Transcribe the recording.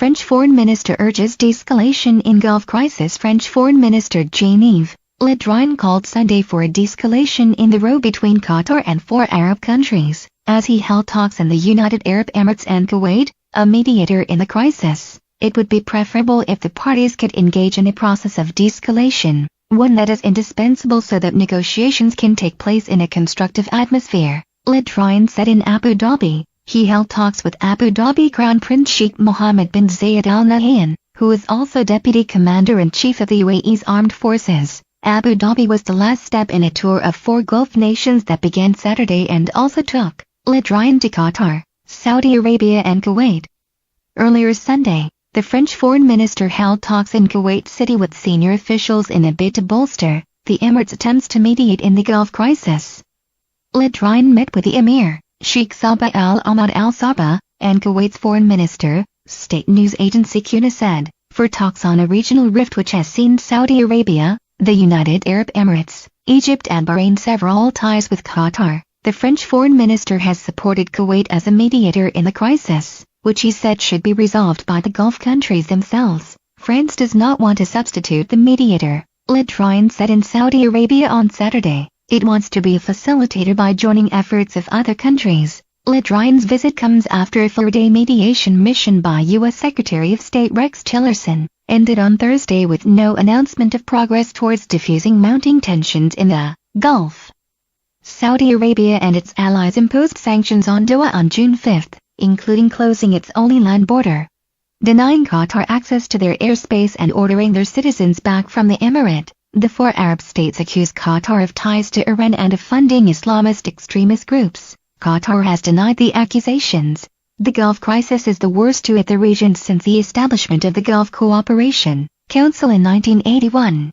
French Foreign Minister urges de-escalation in Gulf crisis. French Foreign Minister Jean-Yves Le Drian called Sunday for a de-escalation in the row between Qatar and 4 Arab countries, as he held talks in the United Arab Emirates and Kuwait, a mediator in the crisis. It would be preferable if the parties could engage in a process of de-escalation, one that is indispensable so that negotiations can take place in a constructive atmosphere, Le Drian said in Abu Dhabi. He held talks with Abu Dhabi Crown Prince Sheikh Mohammed bin Zayed al-Nahayan, who is also Deputy Commander-in-Chief of the UAE's Armed Forces. Abu Dhabi was the last step in a tour of 4 Gulf nations that began Saturday and also took Le Drian to Qatar, Saudi Arabia and Kuwait. Earlier Sunday, the French Foreign Minister held talks in Kuwait City with senior officials in a bid to bolster the Emirates' attempts to mediate in the Gulf crisis. Le Drian met with the Emir, Sheikh Sabah al-Ahmad al-Sabah, and Kuwait's foreign minister, state news agency QNA said, for talks on a regional rift which has seen Saudi Arabia, the United Arab Emirates, Egypt and Bahrain sever all ties with Qatar. The French foreign minister has supported Kuwait as a mediator in the crisis, which he said should be resolved by the Gulf countries themselves. France does not want to substitute the mediator, Le Drian said in Saudi Arabia on Saturday. It wants to be a facilitator by joining efforts of other countries. Le Drian's visit comes after a 4-day mediation mission by U.S. Secretary of State Rex Tillerson ended on Thursday with no announcement of progress towards diffusing mounting tensions in the Gulf. Saudi Arabia and its allies imposed sanctions on Doha on June 5, including closing its only land border, denying Qatar access to their airspace and ordering their citizens back from the Emirate. The 4 Arab states accuse Qatar of ties to Iran and of funding Islamist extremist groups. Qatar has denied the accusations. The Gulf crisis is the worst at the region since the establishment of the Gulf Cooperation Council in 1981.